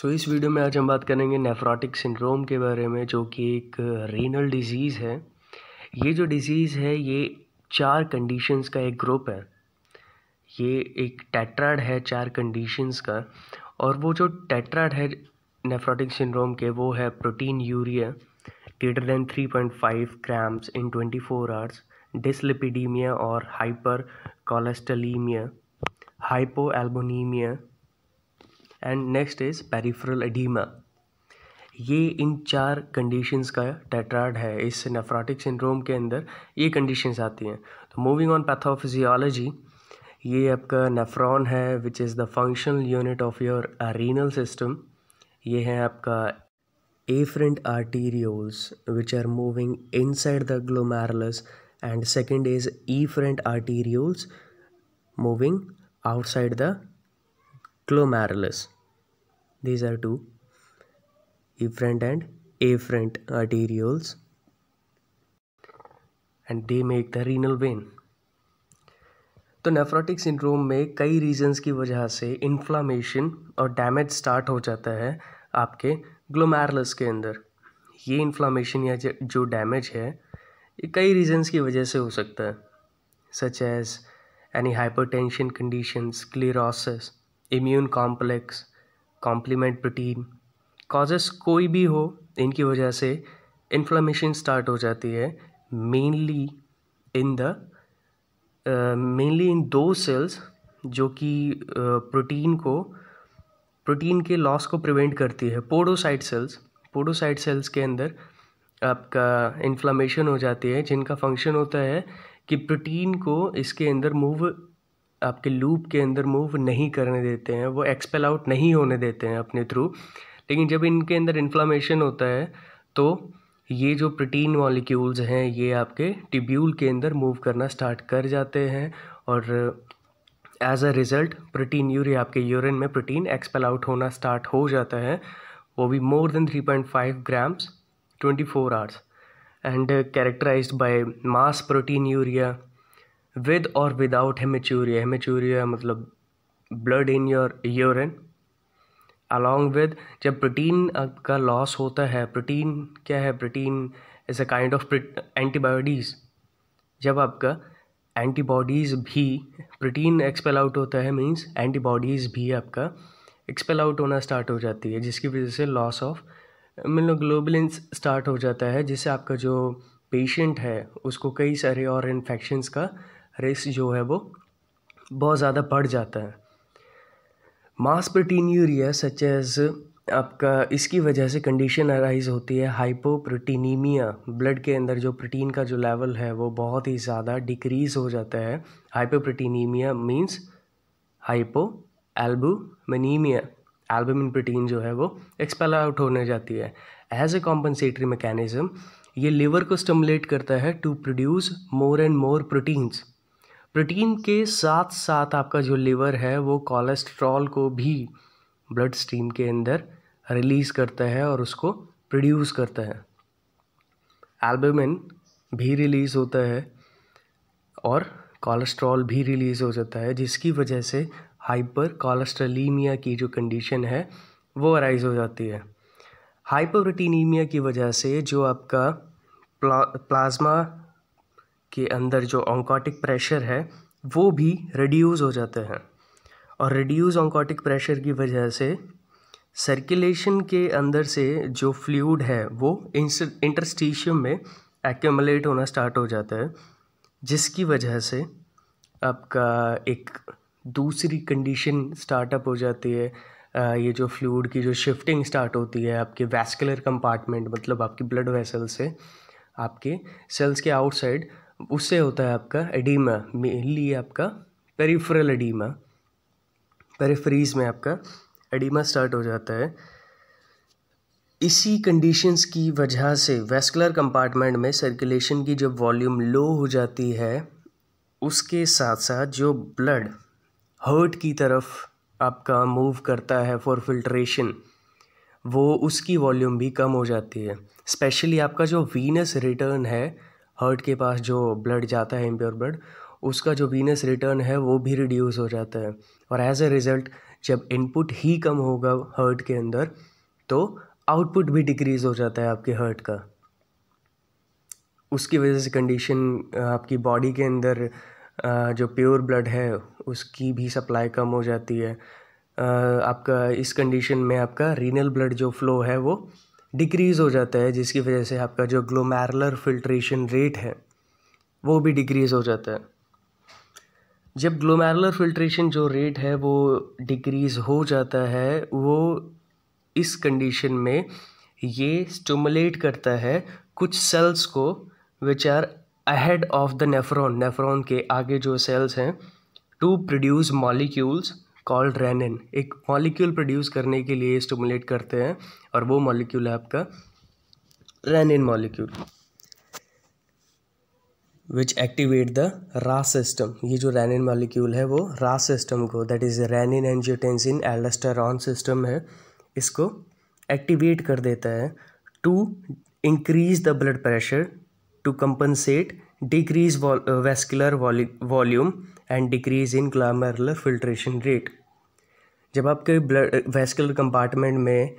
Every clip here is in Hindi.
सो इस वीडियो में आज हम बात करेंगे नेफ्रोटिक सिंड्रोम के बारे में, जो कि एक रीनल डिजीज़ है। ये जो डिजीज़ है ये 4 कंडीशंस का एक ग्रुप है। ये एक टेट्राड है 4 कंडीशंस का, और वो जो टेट्राड है नेफ्रोटिक सिंड्रोम के वो है protein urea greater than 3.5 grams in 24 hours, dyslipidemia और hypercholesterolemia, hypoalbuminemia and next is peripheral oedema. ये इन 4 कंडीशंस का टेट्राड है। इस नेफ्रोटिक सिंड्रोम के अंदर ये कंडीशंस आती हैं। तो मूविंग ऑन पैथोफिजियोलॉजी, ये आपका नेफ्रॉन है which is the functional unit of your renal system. ये है आपका afferent arterioles which are moving inside the glomerulus, and second is efferent arterioles moving outside the glomerulus. These are two, efferent and afferent arterioles, and they make the renal vein. तो नेफ्रोटिक सिंड्रोम में कई रीजंस की वजह से इन्फ्लामेशन और डैमेज स्टार्ट हो जाता है आपके ग्लोमेरुलस के अंदर। ये इन्फ्लामेशन या जो डैमेज है ये कई रीजंस की वजह से हो सकता है, such as any hypertension condition, sclerosis, immune complex, complement protein. Causes कोई भी हो, इनकी वजह से इन्फ्लामेशन स्टार्ट हो जाती है मेनली इन दो सेल्स जो कि प्रोटीन के लॉस को प्रिवेंट करती है। पोडोसाइट सेल्स के अंदर आपका इन्फ्लामेशन हो जाती है, जिनका फंक्शन होता है कि प्रोटीन को इसके अंदर आपके लूप के अंदर मूव नहीं करने देते हैं, वो एक्सपेल आउट नहीं होने देते हैं अपने थ्रू। लेकिन जब इनके अंदर इन्फ्लामेशन होता है तो ये जो प्रोटीन मॉलिक्यूल्स हैं ये आपके ट्यूब्यूल के अंदर मूव करना स्टार्ट कर जाते हैं, और as a result proteinuria, आपके यूरिन में प्रोटीन एक्सपेल आउट होना स्टार्ट हो जाता है, वो भी more than 3.5 grams 24 hours, and characterized by mass proteinuria with और विदाउट हेमेचूरिया। हेमेचूरिया मतलब blood in your urine, along with जब प्रोटीन का लॉस होता है। प्रोटीन क्या है? Protein is a kind of antibodies. जब आपका एंटीबॉडीज़ भी प्रोटीन एक्सपेल आउट होता है, मींस एंटीबॉडीज़ भी आपका एक्सपेल आउट होना स्टार्ट हो जाती है, जिसकी वजह से लॉस ऑफ इम्यूनोग्लोबुलिन स्टार्ट हो जाता है, जिससे आपका जो पेशेंट है उसको कई सारे और इन्फेक्शंस का रिस्क जो है वो बहुत ज़्यादा बढ़ जाता है। मास प्रोटीन यूरिया सच एज आपका इसकी वजह से कंडीशन अराइज होती है हाइपोप्रोटीनीमिया। ब्लड के अंदर जो प्रोटीन का जो लेवल है वो बहुत ही ज़्यादा डिक्रीज़ हो जाता है। Hypoproteinemia means hypo albuminemia. Albumin protein जो है वो एक्सपेल आउट होने जाती है। एज ए कॉम्पनसेटरी मैकेनिज्म ये लिवर को स्टिमुलेट करता है to produce more and more proteins. Protein के साथ साथ आपका जो लिवर है वो कोलेस्ट्रॉल को भी ब्लड स्ट्रीम के अंदर रिलीज़ करता है और उसको प्रोड्यूस करता है। एल्बुमिन भी रिलीज़ होता है और कोलेस्ट्रॉल भी रिलीज़ हो जाता है, जिसकी वजह से हाइपर कोलेस्ट्रोलीमिया की जो कंडीशन है वो अराइज हो जाती है। हाइपोप्रोटीनीमिया की वजह से जो आपका प्लाज्मा के अंदर जो ऑन्कोटिक प्रेशर है वो भी रिड्यूस हो जाता है, और रिड्यूस ऑन्कोटिक प्रेशर की वजह से सर्कुलेशन के अंदर से जो फ्लूइड है वो इंटरस्टिशियम में एक्यूमुलेट होना स्टार्ट हो जाता है, जिसकी वजह से आपका एक दूसरी कंडीशन स्टार्टअप हो जाती है। ये जो फ्लूइड की जो शिफ्टिंग स्टार्ट होती है आपके वैस्कुलर कंपार्टमेंट, मतलब आपकी ब्लड वेसल से आपके सेल्स के आउटसाइड, उससे होता है आपका एडीमा, मेनली आपका पेरिफेरल एडीमा। पेरिफेरीज में आपका एडीमा स्टार्ट हो जाता है। इसी कंडीशंस की वजह से वैस्कुलर कंपार्टमेंट में सर्कुलेशन की जब वॉल्यूम लो हो जाती है, उसके साथ साथ जो ब्लड हार्ट की तरफ आपका मूव करता है फॉर फिल्ट्रेशन, वो उसकी वॉल्यूम भी कम हो जाती है। स्पेशली आपका जो वीनस रिटर्न है, हार्ट के पास जो ब्लड जाता है इम्प्योर ब्लड, उसका जो वीनस रिटर्न है वो भी रिड्यूस हो जाता है, और एज ए रिज़ल्ट जब इनपुट ही कम होगा हार्ट के अंदर तो आउटपुट भी डिक्रीज़ हो जाता है आपके हार्ट का। उसकी वजह से कंडीशन आपकी बॉडी के अंदर जो प्योर ब्लड है उसकी भी सप्लाई कम हो जाती है। आपका इस कंडीशन में आपका रीनल ब्लड जो फ्लो है वो डिक्रीज़ हो जाता है, जिसकी वजह से आपका जो ग्लोमेरुलर फिल्ट्रेशन रेट है वो भी डिक्रीज़ हो जाता है। जब ग्लोमेरुलर फिल्ट्रेशन जो रेट है वो डिक्रीज़ हो जाता है, वो इस कंडीशन में ये स्टिमुलेट करता है कुछ सेल्स को which are ahead of the nephron के आगे जो सेल्स हैं to produce molecules called renin. एक मॉलिक्यूल प्रोड्यूस करने के लिए स्टिमुलेट करते हैं और वो मॉलिक्यूल है आपका renin molecule which activate the RAS system. ये जो रेनिन मॉलिक्यूल है वो रास सिस्टम को, that is renin angiotensin aldosterone system है, इसको एक्टिवेट कर देता है to increase the blood pressure, to compensate decrease vascular volume and decrease in glomerular filtration rate. जब आपके ब्लड वेस्कुलर कंपार्टमेंट में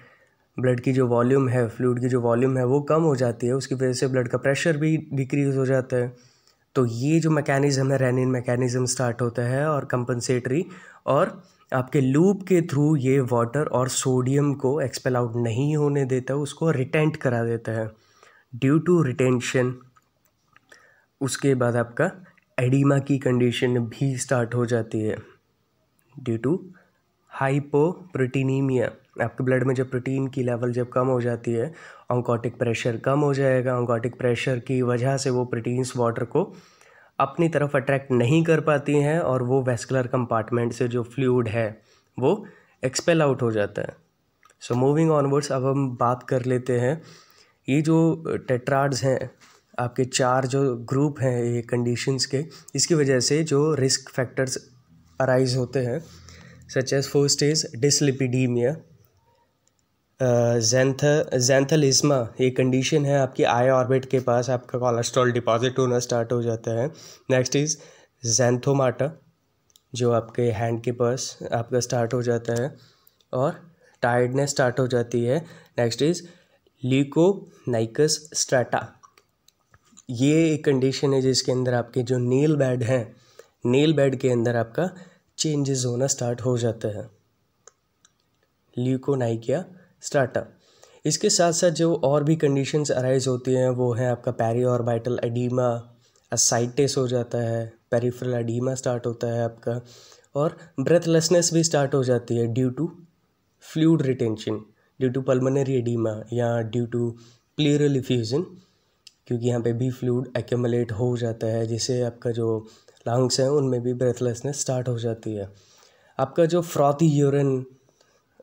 ब्लड की जो वॉल्यूम है, फ्लूइड की जो वॉल्यूम है वो कम हो जाती है, उसकी वजह से ब्लड का प्रेशर भी डिक्रीज हो जाता है। तो ये जो मैकेनिज़्म है, रेनिन मैकेनिज़्म स्टार्ट होता है और कंपनसेटरी, और आपके लूप के थ्रू ये वाटर और सोडियम को एक्सपेल आउट नहीं होने देता, उसको रिटेंट करा देता है। ड्यू टू रिटेंशन उसके बाद आपका एडिमा की कंडीशन भी स्टार्ट हो जाती है ड्यू टू हाइपोप्रोटीनीमिया। आपके ब्लड में जब प्रोटीन की लेवल जब कम हो जाती है, ऑन्कोटिक प्रेशर कम हो जाएगा। ऑन्कोटिक प्रेशर की वजह से वो प्रोटीन्स वाटर को अपनी तरफ अट्रैक्ट नहीं कर पाती हैं और वो वेस्कुलर कंपार्टमेंट से जो फ्लूइड है वो एक्सपेल आउट हो जाता है। सो मूविंग ऑनवर्ड्स, अब हम बात कर लेते हैं ये जो टेट्राड्स हैं, आपके 4 जो ग्रुप हैं ये कंडीशंस के, इसकी वजह से जो रिस्क फैक्टर्स अराइज होते हैं, such as first is dyslipidemia, xanthelasma. ये कंडीशन है आपकी आई ऑर्बिट के पास आपका कोलेस्ट्रॉल डिपॉजिट होना स्टार्ट हो जाता है। नेक्स्ट इज़ ज़ैंथोमाटा, जो आपके हैंड के पास आपका स्टार्ट हो जाता है और टायर्डनेस स्टार्ट हो जाती है। Next is leukonychia striata. ये एक कंडीशन है जिसके अंदर आपके जो नेल बेड हैं, नेल बेड के अंदर आपका चेंजेस होना स्टार्ट हो जाता है, ल्यूकोनाइकिया स्ट्रैटा। इसके साथ साथ जो और भी कंडीशंस अराइज होती हैं वो है आपका पेरी ऑर्बिटल एडीमा, असाइटिस हो जाता है, पेरिफेरल एडीमा स्टार्ट होता है आपका, और ब्रेथलेसनेस भी स्टार्ट हो जाती है due to fluid retention, due to pulmonary oedema या ड्यू टू प्लेरल इफ्यूजन, क्योंकि यहाँ पे भी फ्लूइड एक्यूमुलेट हो जाता है, जिससे आपका जो लंग्स हैं उनमें भी ब्रेथलेसनेस स्टार्ट हो जाती है। आपका जो फ्रॉथी यूरिन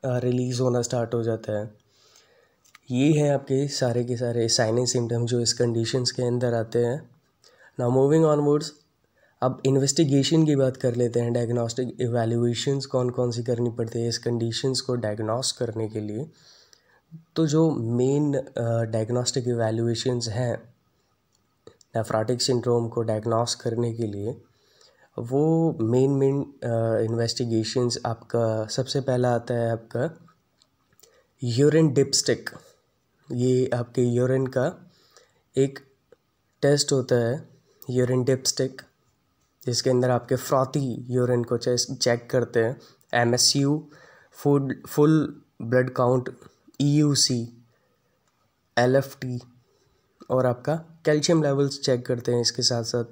रिलीज़ होना स्टार्ट हो जाता है। ये हैं आपके सारे के सारे साइन एंड सिम्टम्स जो इस कंडीशंस के अंदर आते हैं। नाउ मूविंग ऑनवर्ड्स, अब इन्वेस्टिगेशन की बात कर लेते हैं। डायग्नोस्टिक इवैल्यूएशंस कौन कौन सी करनी पड़ती है इस कंडीशंस को डायग्नोस करने के लिए। तो जो मेन डायग्नोस्टिक इवैल्यूएशंस हैं नेफ्रोटिक सिंड्रोम को डायग्नोस करने के लिए, वो मेन इन्वेस्टिगेशंस आपका सबसे पहला आता है आपका यूरिन डिपस्टिक। ये आपके यूरिन का एक टेस्ट होता है, यूरिन डिपस्टिक, जिसके अंदर आपके फ्रॉथी यूरिन को चेक करते हैं। MSU, full blood count, EUC, LFT, और आपका कैल्शियम लेवल्स चेक करते हैं। इसके साथ साथ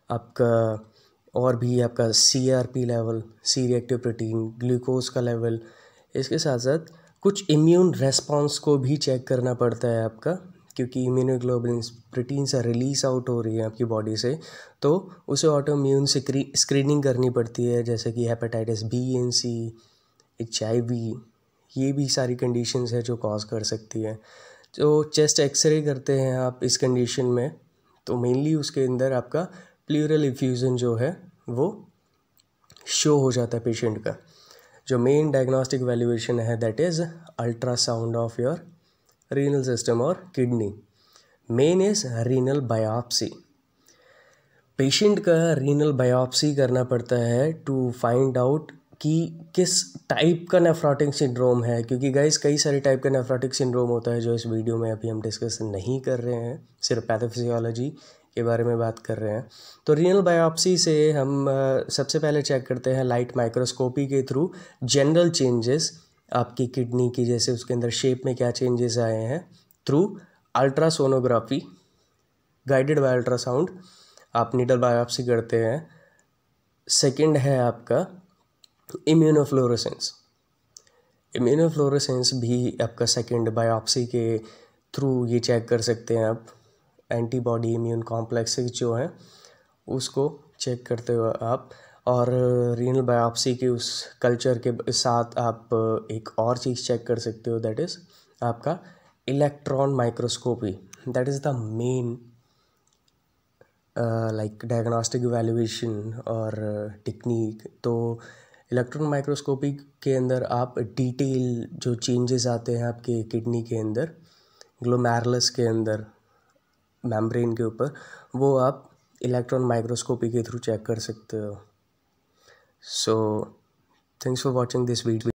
आपका और भी आपका CRP level, C reactive protein, glucose का लेवल। इसके साथ साथ कुछ इम्यून रेस्पॉन्स को भी चेक करना पड़ता है आपका, क्योंकि इम्यूनोग्लोबुलिन प्रोटीन से रिलीज आउट हो रही है आपकी बॉडी से, तो उसे ऑटो इम्यून स्क्रीनिंग करनी पड़ती है, जैसे कि hepatitis B and C, HIV। ये भी सारी कंडीशंस है जो कॉज कर सकती है। जो चेस्ट एक्सरे करते हैं आप इस कंडीशन में, तो मेनली उसके अंदर आपका प्लूरल इफ्यूजन जो है वो शो हो जाता है पेशेंट का। जो मेन डायग्नोस्टिक वैल्यूएशन है that is ultrasound of your renal system और kidney. Main is renal biopsy. Patient का रीनल बायोप्सी करना पड़ता है टू फाइंड आउट कि किस टाइप का नेफ्रोटिक सिंड्रोम है, क्योंकि गाइस कई सारे टाइप का नेफ्रोटिक सिंड्रोम होता है जो इस वीडियो में अभी हम डिस्कस नहीं कर रहे हैं, सिर्फ पैथोफिजियोलॉजी के बारे में बात कर रहे हैं। तो रीनल बायोप्सी से हम सबसे पहले चेक करते हैं लाइट माइक्रोस्कोपी के थ्रू जनरल चेंजेस आपकी किडनी की, जैसे उसके अंदर शेप में क्या चेंजेस आए हैं, through ultrasonography guided by ultrasound आप नीडल बायोप्सी करते हैं। सेकंड है आपका इम्यूनोफ्लोरेसेंस। इम्यूनोफ्लोरेसेंस भी आपका सेकंड बायोप्सी के थ्रू ये चेक कर सकते हैं आप, एंटीबॉडी इम्यून कॉम्प्लेक्सेस जो हैं उसको चेक करते हो आप। और रीनल बायोप्सी के उस कल्चर के साथ आप एक और चीज़ चेक कर सकते हो, दैट इज़ आपका electron microscopy. That is the main like diagnostic evaluation और टेक्निक। तो इलेक्ट्रॉन माइक्रोस्कोपी के अंदर आप डिटेल जो चेंजेस आते हैं आपके किडनी के अंदर, ग्लोमेरुलस के अंदर, मेम्ब्रेन के ऊपर, वो आप इलेक्ट्रॉन माइक्रोस्कोपी के थ्रू चेक कर सकते हो। So thanks for watching this video.